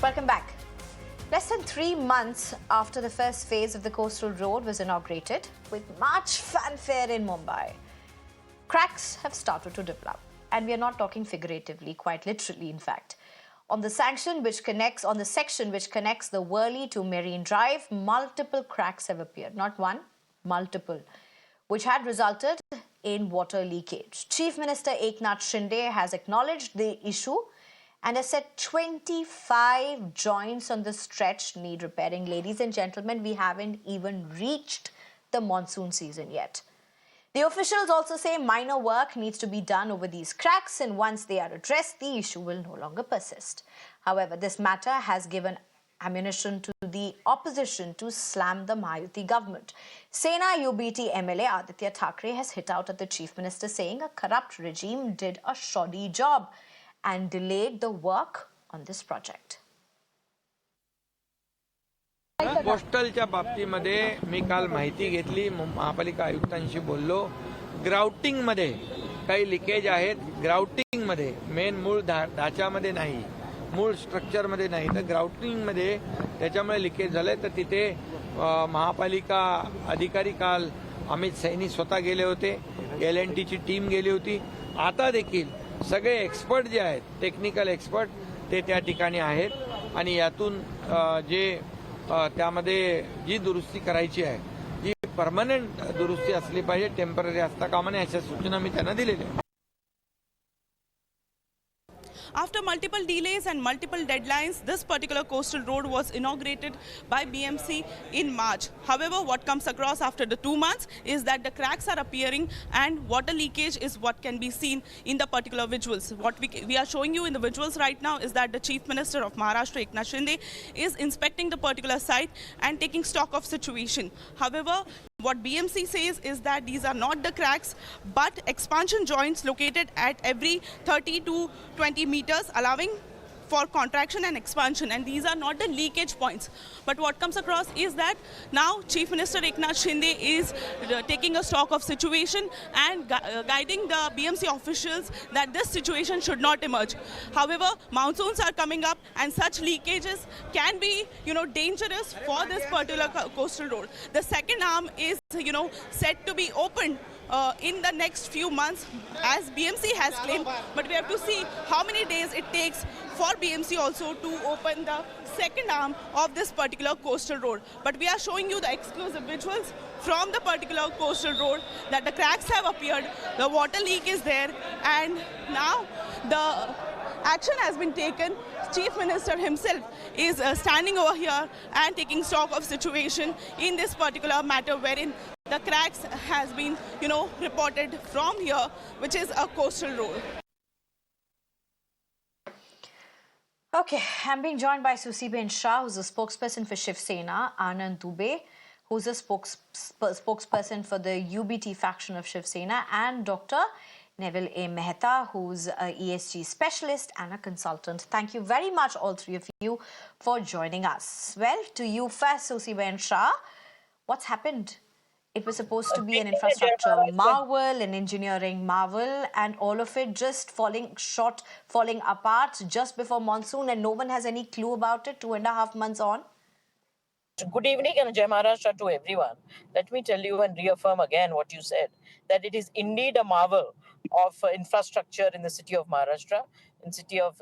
Welcome back. Less than 3 months after the first phase of the Coastal Road was inaugurated, with much fanfare in Mumbai, cracks have started to develop. And we are not talking figuratively, quite literally, in fact. On the section which connects the Worli to Marine Drive, multiple cracks have appeared. Not one, multiple, which had resulted in water leakage. Chief Minister Eknath Shinde has acknowledged the issue and has said 25 joints on the stretch need repairing. Ladies and gentlemen, we haven't even reached the monsoon season yet. The officials also say minor work needs to be done over these cracks, and once they are addressed, the issue will no longer persist. However, this matter has given ammunition to the opposition to slam the Mayuti government. Sena UBT MLA Aditya Thackeray has hit out at the Chief Minister, saying a corrupt regime did a shoddy job and delayed the work on this project. कोस्टलच्या बाबतीमध्ये मी काल माहिती घेतली, महापालिका आयुक्तांशी बोललो. ग्राउटिंगमध्ये काही leakage आहेत. ग्राउटिंगमध्ये main मूळ ढाच्यामध्ये नाही, मूळ स्ट्रक्चरमध्ये नाही, तर ग्राउटिंगमध्ये त्याच्यामुळे लिकेज झाले. तर तिथे महापालिका अधिकारी काल अमित सैनी स्वतः गेले होते, LNTची टीम गेली होती. आता देखील सगळे एक्सपर्ट जे आहेत, टेक्निकल एक्सपर्ट, ते त्या ठिकाणी आहेत आणि यातून जे त्यामध्ये जी दुरुस्ती करायची आहे, जी परमनंट दुरुस्ती असली पाहिजे, टेम्पररी असता कामा नये, अशा सूचना मी त्यांना दिलेल्या आहेत. After multiple delays and multiple deadlines, this particular coastal road was inaugurated by BMC in March. However, what comes across after the 2 months is that the cracks are appearing and water leakage is what can be seen in the particular visuals. What we are showing you in the visuals right now is that the Chief Minister of Maharashtra, Eknath Shinde, is inspecting the particular site and taking stock of situation. However, what BMC says is that these are not the cracks, but expansion joints located at every 30 to 20 meters, allowing for contraction and expansion, and these are not the leakage points. But what comes across is that now Chief Minister Eknath Shinde is taking a stock of situation and guiding the BMC officials that this situation should not emerge. However, monsoons are coming up and such leakages can be, dangerous for this particular coastal road. The second arm is, set to be opened in the next few months, as BMC has claimed, but we have to see how many days it takes for BMC also to open the second arm of this particular coastal road. But we are showing you the exclusive visuals from the particular coastal road that the cracks have appeared, the water leak is there, and now the action has been taken. Chief Minister himself is standing over here and taking stock of situation in this particular matter, wherein the cracks has been, reported from here, which is a coastal road. Okay, I'm being joined by Susieben Shah, who's a spokesperson for Shiv Sena, Anand Dubey, who's a spokesperson for the UBT faction of Shiv Sena, and Dr. Neville A. Mehta, who's an ESG specialist and a consultant. Thank you very much, all three of you, for joining us. Well, to you first, Susieben Shah, what's happened? It was supposed to be an infrastructure marvel, an engineering marvel, and all of it just falling apart just before monsoon, and no one has any clue about it 2.5 months on. Good evening and Jai Maharashtra to everyone. Let me tell you and reaffirm again what you said, that it is indeed a marvel of infrastructure in the city of Maharashtra, in city of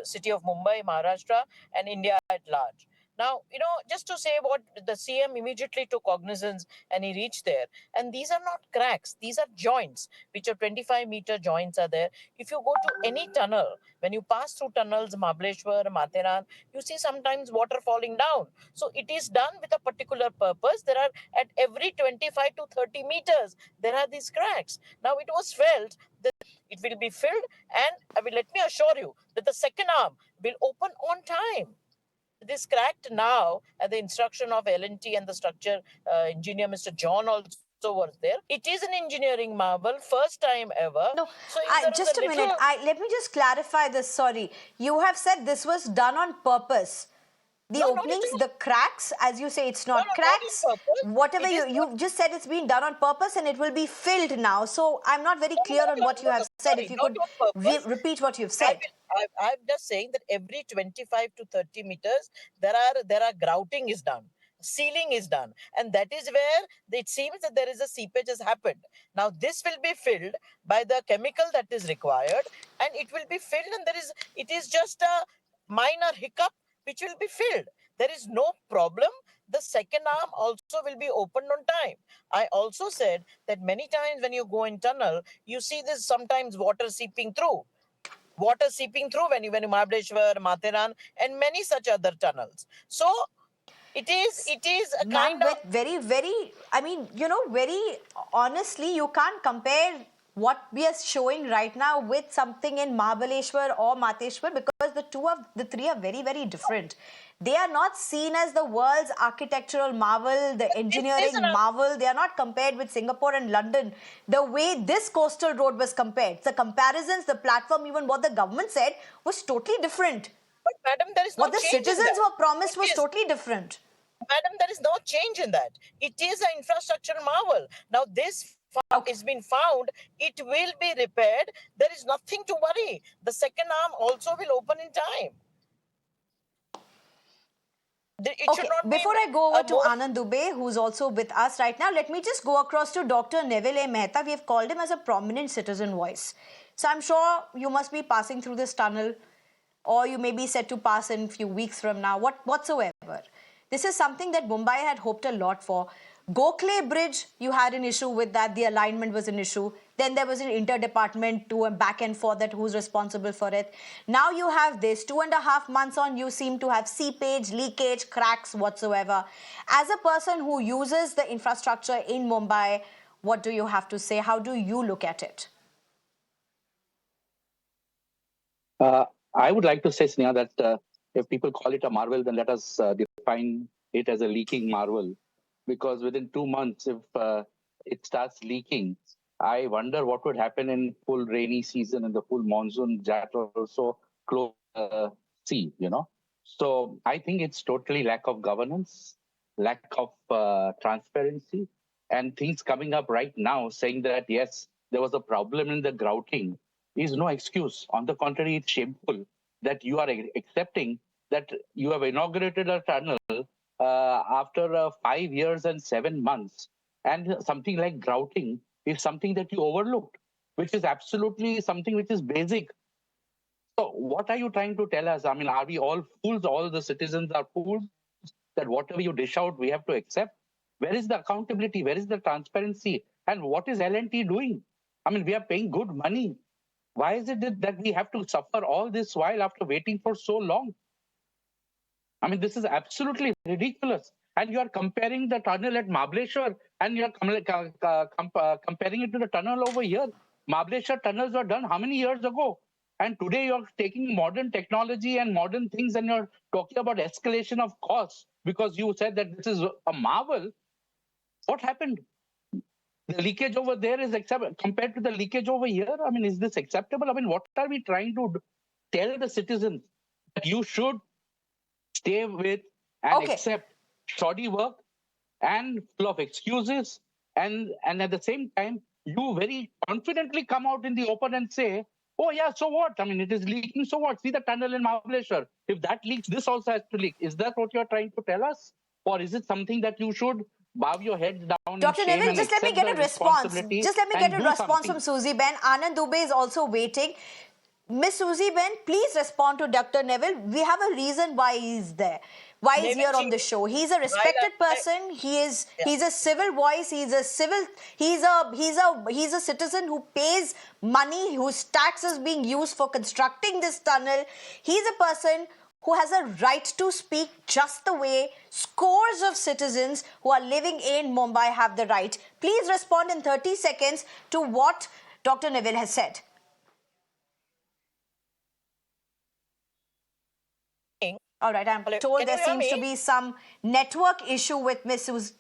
Mumbai, Maharashtra, and India at large. Now, just to say what the CM immediately took cognizance and he reached there. And these are not cracks. These are joints, which are 25-meter joints are there. If you go to any tunnel, when you pass through tunnels, Mahabaleshwar, Matheran, you see sometimes water falling down. So it is done with a particular purpose. There are at every 25 to 30 meters, there are these cracks. Now it was felt that it will be filled, and let me assure you that the second arm will open on time. This cracked now at the instruction of L&T and the structure engineer, Mr. John, also was there. It is an engineering marvel, first time ever. No, so just a minute. Let me just clarify this. Sorry. You have said this was done on purpose. the No, not openings, at all. the cracks, as you say, it's No, not no, cracks. not on purpose. Whatever It is you just said, it's been done on purpose and it will be filled now. So I'm not very clear on what you have said. Sorry, If you not could on purpose. repeat what you've I said. I'm just saying that every 25 to 30 meters, there are grouting is done. Sealing is done. And that is where it seems that there is a seepage has happened. Now, this will be filled by the chemical that is required, and it will be filled, and it is just a minor hiccup which will be filled. There is no problem. The second arm also will be opened on time. I also said that many times when you go in tunnel, you see this sometimes water seeping through. Water seeping through when you Mahabaleshwar, Matheran, and many such other tunnels. So it is a Ma'am, kind of with I mean, very honestly, you can't compare what we are showing right now with something in Mahabaleshwar or Mateshwar because the three are very, very different. They are not seen as the world's architectural marvel, the this is engineering an marvel. They are not compared with Singapore and London the way this coastal road was compared. The comparisons, the platform, even what the government said was totally different. but madam, there is no What the change in citizens that. were promised It was is totally different. Madam, there is no change in that. It is an infrastructural marvel. Now, this Okay. is been found. It will be repaired. There is nothing to worry. The second arm also will open in time. It should Okay, not be before I go over to more. Anand Dubey, who's also with us right now, let me just go across to Dr. Neville A. Mehta. We have called him as a prominent citizen voice. So I'm sure you must be passing through this tunnel, or you may be set to pass in a few weeks from now, whatsoever. This is something that Mumbai had hoped a lot for. Gokhale Bridge, you had an issue with that. The alignment was an issue. Then there was an interdepartment to a back and forth that who's responsible for it. Now you have this 2.5 months on, you seem to have seepage, leakage, cracks whatsoever. As a person who uses the infrastructure in Mumbai, what do you have to say? How do you look at it? Uh, I would like to say, Sneha, that if people call it a marvel, then let us define it as a leaking marvel. Because within 2 months, if it starts leaking, I wonder what would happen in full rainy season and the full monsoon that also close sea. So I think it's totally lack of governance, lack of transparency, and things coming up right now saying that, yes, there was a problem in the grouting is no excuse. On the contrary, it's shameful that you are accepting that you have inaugurated a tunnel after 5 years and 7 months, and something like grouting is something that you overlooked, which is absolutely something which is basic. So what are you trying to tell us? I mean, are we all fools? All the citizens are fools that whatever you dish out, we have to accept? Where is the accountability? Where is the transparency? And what is L&T doing? I mean, we are paying good money. Why is it that we have to suffer all this while after waiting for so long? I mean, this is absolutely ridiculous. And you are comparing the tunnel at Mahabaleshwar and you are comparing it to the tunnel over here. Mahabaleshwar tunnels were done how many years ago? And today you're taking modern technology and modern things and you're talking about escalation of costs because you said that this is a marvel. What happened? The leakage over there is acceptable compared to the leakage over here. I mean, is this acceptable? I mean, what are we trying to tell the citizens? That you should stay with and Okay. accept shoddy work and full of excuses. And at the same time, you very confidently come out in the open and say, oh, yeah, so what? I mean, it is leaking, so what? See the tunnel in Mahabaleshwar. If that leaks, this also has to leak. Is that what you're trying to tell us? Or is it something that you should bow your head down in Dr. shame Neville, and just let me accept get the a response. responsibility Just let me get and a do response something? from Susieben. Anand Dubey is also waiting. Miss Susieben, please respond to Dr. Neville. We have a reason why he's there. Why he's here on the show. He's a respected person. He's a civil voice. He's a citizen who pays money, whose tax is being used for constructing this tunnel. He's a person who has a right to speak just the way scores of citizens who are living in Mumbai have the right. Please respond in 30 seconds to what Dr. Neville has said. All right, I'm told Can there you hear seems to me? be some network issue with Miss Susie.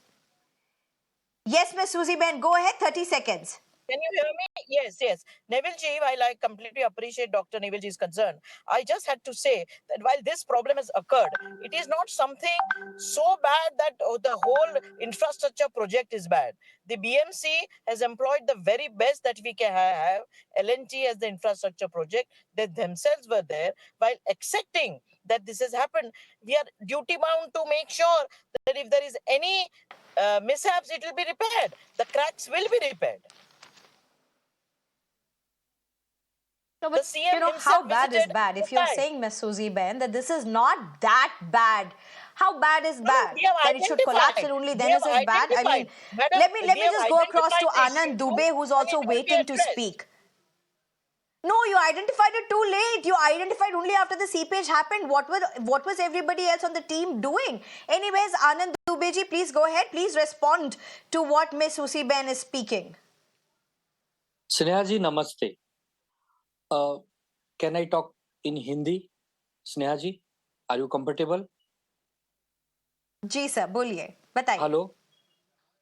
Yes, Miss Susie Ben, go ahead, 30 seconds. Can you hear me? Yes, yes. Neville ji, while I completely appreciate Dr. Neville ji's concern, I just had to say that while this problem has occurred, it is not something so bad that the whole infrastructure project is bad. The BMC has employed the very best that we can have, L&T as the infrastructure project. They themselves were there. While accepting that this has happened, we are duty bound to make sure that if there is any mishaps, it will be repaired. The cracks will be repaired. No, The but CM you know, how himself bad is visited bad? If you're Mumbai. saying, Miss Susie Ben, that this is not that bad, how bad is No, bad? we have That it should collapse identified. and only We then have is it bad? I mean, identified. Madam, let we me have just go across to identified the Anand issue Dubey, who's and also it will be waiting to addressed. speak. No, you identified it too late. You identified only after the seepage happened. What was everybody else on the team doing? Anyways, Anand Dubey ji, please go ahead. Please respond to what Miss Susie Ben is speaking. Sneha ji, namaste. Can I talk in Hindi? Sneha ji, are you comfortable? जी sir, बोलिए, बताइए. Hello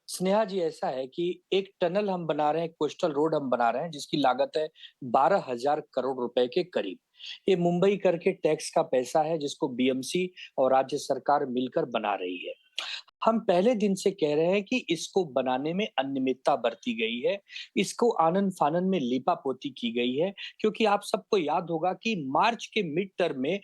Sneha जी, ऐसा है कि एक tunnel हम बना रहे हैं, कोस्टल रोड हम बना रहे हैं, जिसकी लागत है 12,000 करोड़ रुपए के करीब. ये मुंबई करके टैक्स का पैसा है, जिसको बीएमसी और राज्य सरकार मिलकर बना रही है. हम पहले दिन से कह रहे हैं कि इसको बनाने में अनियमितता बरती गई है, इसको आनन फानन में लीपापोती की गई है, क्योंकि आप सबको याद होगा कि मार्च के मिड टर्म में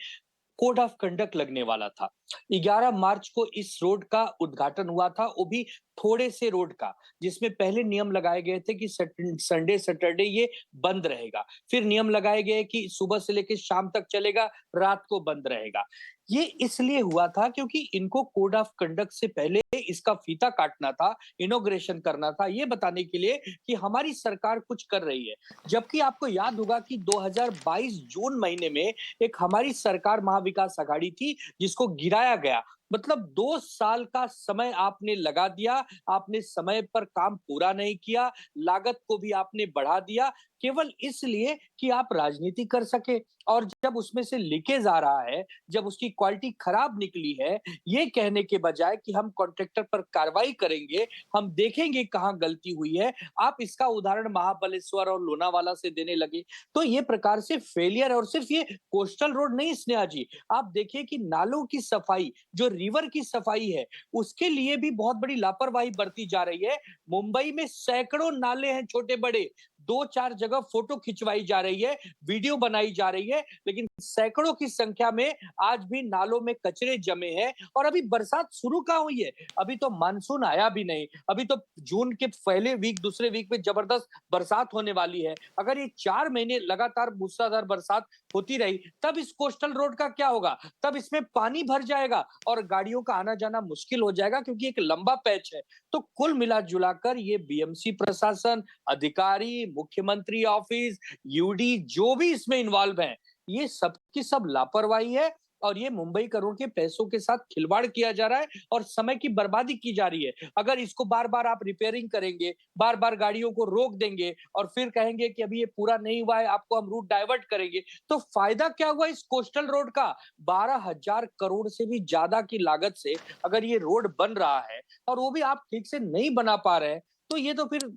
कोड ऑफ कंडक्ट लगने वाला था. 11 मार्च को इस रोड का उद्घाटन हुआ था, वो भी थोड़े से रोड का, जिसमें पहले नियम लगाए गए थे कि संडे सैटरडे ये बंद रहेगा. फिर नियम लगाए गए कि सुबह से लेकर शाम तक चलेगा, रात को बंद रहेगा. ये इसलिए हुआ था क्योंकि इनको कोड ऑफ कंडक्ट से पहले इसका फीता काटना था, इनॉग्रेशन करना था, ये बताने के लिए कि हमारी सरकार कुछ कर रही है. जबकि आपको याद होगा कि 2022 जून महीने में एक हमारी सरकार महाविकास आघाड़ी थी, जिसको गिराया गया. मतलब 2 साल का समय आपने लगा दिया, आपने समय पर काम पूरा नहीं किया, लागत को भी आपने बढ़ा दिया, केवल इसलिए कि आप राजनीति कर सके. और जब उसमें से लीकेज आ रहा है, जब उसकी क्वालिटी खराब निकली है, ये कहने के बजाय कि हम कॉन्ट्रैक्टर पर कार्रवाई करेंगे, हम देखेंगे कहां गलती हुई है, आप इसका उदाहरण महाबलेश्वर और लोनावाला से देने लगे. तो ये प्रकार से फेलियर. और सिर्फ ये कोस्टल रोड नहीं स्नेहा जी, आप देखिए कि नालों की सफाई, जो रिवर की सफाई है, उसके लिए भी बहुत बड़ी लापरवाही बरती जा रही है. मुंबई में सैकड़ों नाले हैं छोटे बड़े, 2-4 जगह फोटो खिंचवाई जा रही है, वीडियो बनाई जा रही है, लेकिन सैकड़ों की संख्या में आज भी नालों में कचरे जमे हैं. और अभी बरसात शुरू कहाँ हुई है? अभी तो मानसून आया भी नहीं. अभी तो जून के पहले वीक, दूसरे वीक में जबरदस्त बरसात होने वाली है. अगर ये 4 महीने लगातार मूसलाधार बरसात होती रही, तब इस कोस्टल रोड का क्या होगा? तब इसमें पानी भर जाएगा और गाड़ियों का आना जाना मुश्किल हो जाएगा, क्योंकि एक लंबा पैच है. तो कुल मिला जुलाकर ये बीएमसी प्रशासन, अधिकारी, मुख्यमंत्री ऑफिस, यूडी, जो भी इसमें इन्वॉल्व हैं, ये सब की सब लापरवाही है. और ये मुंबई करोड़ के पैसों के साथ खिलवाड़ किया जा रहा है और समय की बर्बादी की जा रही है. अगर इसको बार बार आप रिपेयरिंग करेंगे, बार बार गाड़ियों को रोक देंगे और फिर कहेंगे कि अभी ये पूरा नहीं हुआ है, आपको हम रूट डाइवर्ट करेंगे, तो फायदा क्या हुआ इस कोस्टल रोड का? 12,000 करोड़ से भी ज्यादा की लागत से अगर ये रोड बन रहा है और वो भी आप ठीक से नहीं बना पा रहे हैं, तो ये तो फिर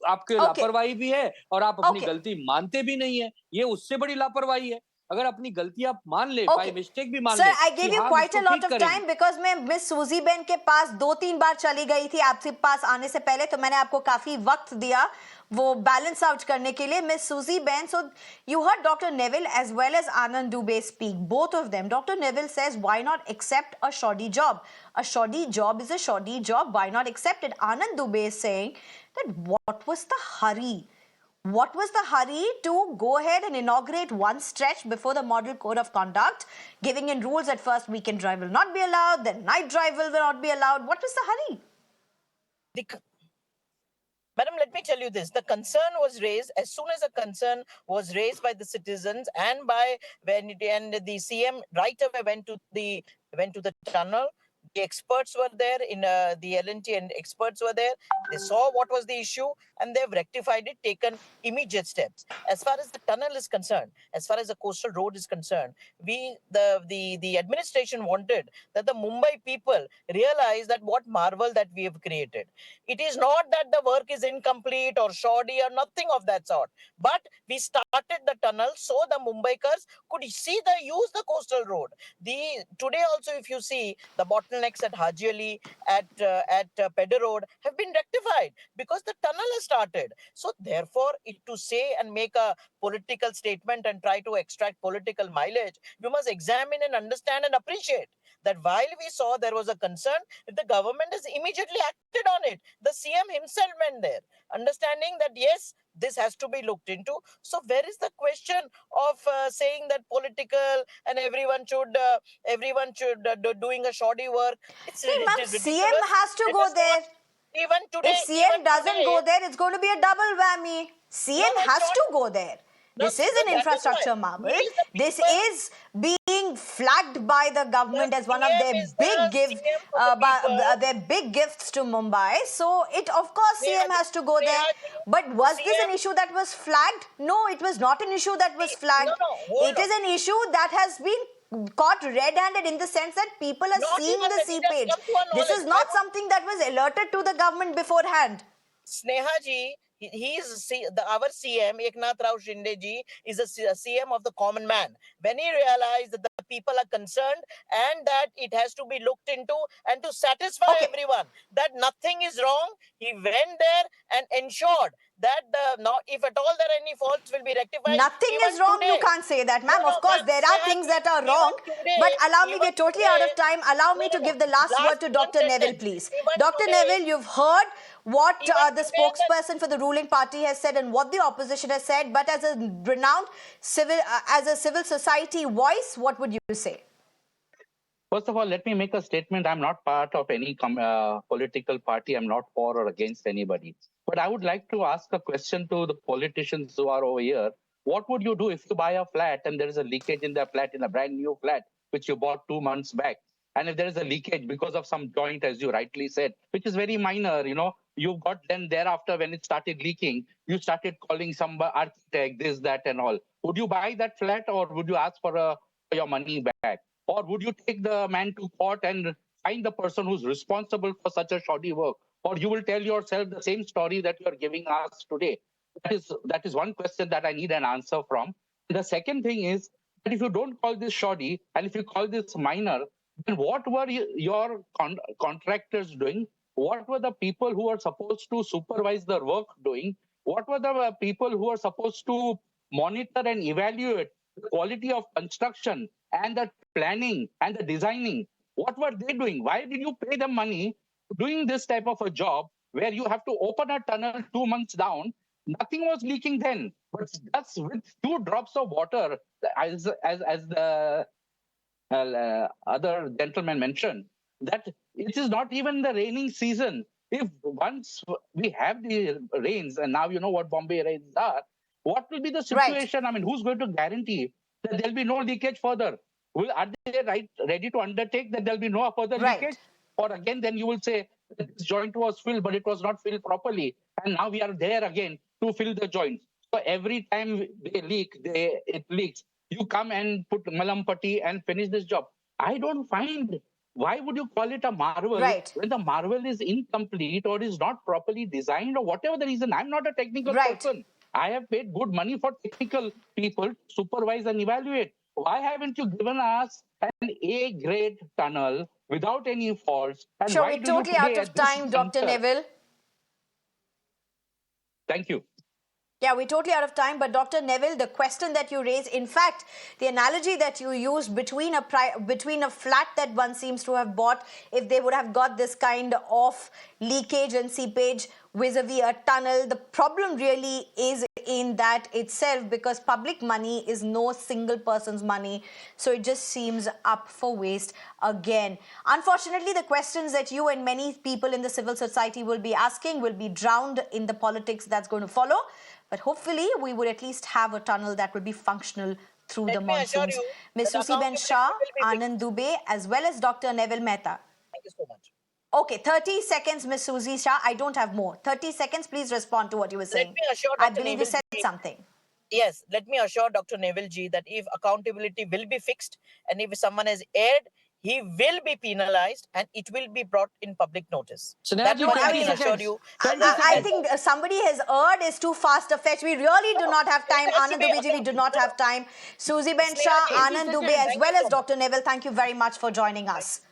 आपके लापरवाही भी है और आप अपनी गलती मानते भी नहीं है. ये उससे बड़ी लापरवाही है. अगर अपनी गलती आप मान ले, बाय मिस्टेक भी मान ले. Sir, I give you quite a lot of time because मैं मिस सूजी बेन के पास 2-3 बार चली गई थी आपके पास आने से पहले, तो मैंने आपको काफी वक्त दिया वो बैलेंस आउट करने के लिए. Miss Suzie Ben, so you heard doctor Neville as well as Anand Dubey speak, both of them. Doctor Neville says why not accept a shoddy job? A shoddy job is a shoddy job, why not accept it? Anand Dubey is saying that what was the hurry? What was the hurry to go ahead and inaugurate one stretch before the model code of conduct, giving in rules at first weekend drive will not be allowed, then night drive will not be allowed? What was the hurry? Madam, let me tell you this. The concern was raised as soon as a concern was raised by the citizens and the CM right away went to the tunnel. The experts were there in the L&T, and experts were there. They saw what was the issue. and they've rectified it, taken immediate steps. As far as the tunnel is concerned, as far as the coastal road is concerned, the administration wanted that the Mumbai people realize that what marvel that we have created. It is not that the work is incomplete or shoddy or nothing of that sort, but we started the tunnel so the Mumbaikars could use the coastal road. Today also, if you see, the bottlenecks at Haji Ali, at Pedder Road have been rectified because the tunnel has started. So therefore, to say and make a political statement and try to extract political mileage, you must examine and understand and appreciate that while we saw there was a concern, the government has immediately acted on it. The CM himself went there, understanding that yes, this has to be looked into. So where is the question of saying that political and everyone should doing a shoddy work? See, It ma'am, is CM ridiculous. has to Let go us there. not even If today. CM doesn't go there, it's going to be a double whammy. No, CM no, it's has not. to go there. No, This is no, an that is why infrastructure he marvel. is the This people. is being flagged by the The government as one of CM their is the CM for the people. their big gifts to Mumbai. So it, of course, CM has to go there. But was this an CM, issue that was flagged? No, it was not an issue that was no, flagged. no, hold It on. is an issue that has been caught red-handed in the sense that people are Not seeing even the that it has seepage. come to our This knowledge. is not something that was alerted to the government beforehand. Sneha ji, he is our CM, Eknath Rao Shinde ji, is a CM of the common man. When he realized that the people are concerned and that it has to be looked into and to satisfy Okay. everyone that nothing is wrong, he went there and ensured that if at all there are any faults will be rectified. Nothing Even is wrong. You today. can't say that, No, ma'am. no, Of course, ma'am. there are Sneha things ji, that are even wrong. today, But allow me, even we're totally out today, of time. Allow me no, to no, give the last word to one Dr. Neville, sentence. please. Even Dr. today, Neville, you've heard what even the today, spokesperson for the ruling party has said and what the opposition has said. But as a renowned civil society voice, what would you say? First of all, let me make a statement. I'm not part of any political party. I'm not for or against anybody. But I would like to ask a question to the politicians who are over here. What would you do if you buy a flat and there is a leakage in the flat, in a brand new flat, which you bought 2 months back? And if there is a leakage because of some joint, as you rightly said, which is very minor, you got then thereafter when it started leaking, you started calling some architect, this, that, and all. Would you buy that flat or would you ask for your money back? Or would you take the man to court and find the person who's responsible for such a shoddy work? Or you will tell yourself the same story that you are giving us today? That is one question that I need an answer from. The second thing is that if you don't call this shoddy and if you call this minor, then what were your contractors doing? What were the people who are supposed to supervise the work doing? What were the people who are supposed to monitor and evaluate the quality of construction and the planning and the designing? What were they doing? Why did you pay them money doing this type of a job where you have to open a tunnel 2 months down? Nothing was leaking then, but just with 2 drops of water, as the other gentleman mentioned, that it is not even the raining season. If once we have the rains, and now you know what Bombay rains are, what will be the Right. situation? I mean, who's going to guarantee that there'll be no leakage further? Are they ready to undertake that there'll be no further Right. leakage? Or again, then you will say that this joint was filled, but it was not filled properly. And now we are there again to fill the joint. So every time they leak, it leaks. You come and put malam putty and finish this job. I don't find, why would you call it a marvel Right. when the marvel is incomplete or is not properly designed or whatever the reason? I'm not a technical Right. person. I have paid good money for technical people to supervise and evaluate. Why haven't you given us an A-grade tunnel without any faults? And Sure, why we're do you totally out today of at this time, Dr. juncture? Neville. Thank you. Yeah, we're totally out of time. But Dr. Neville, the question that you raised, in fact, the analogy that you used between a flat that one seems to have bought, if they would have got this kind of leakage and seepage vis-a-vis a tunnel, the problem really is in that itself, because public money is no single person's money. So it just seems up for waste again. Unfortunately, the questions that you and many people in the civil society will be asking will be drowned in the politics that's going to follow. But hopefully, we would at least have a tunnel that will be functional through the let me assure monsoons. you Ms. that Susieben accountability Shah, will be big. Anand Dubey, as well as Dr. Neville Mehta. Thank you so much. Okay, 30 seconds, Miss Susie Shah. I don't have more. 30 seconds, please respond to what you were saying. Let me assure I Dr. believe you Neville said ji- something. Yes, let me assure Dr. Neville ji that if accountability will be fixed and if someone has erred, he will be penalized and it will be brought in public notice. Sneha That ji, much I 20 can assure seconds. you. 20 I seconds. think somebody has erred is too fast a fetch. We really do not have time. It has to Anand be Dubey ji, we do not have time. Susieben Sneha Shah, ji, Anand 20 Dubey, seconds. as Thank well you as so much. Dr. Neville, thank you very much for joining us.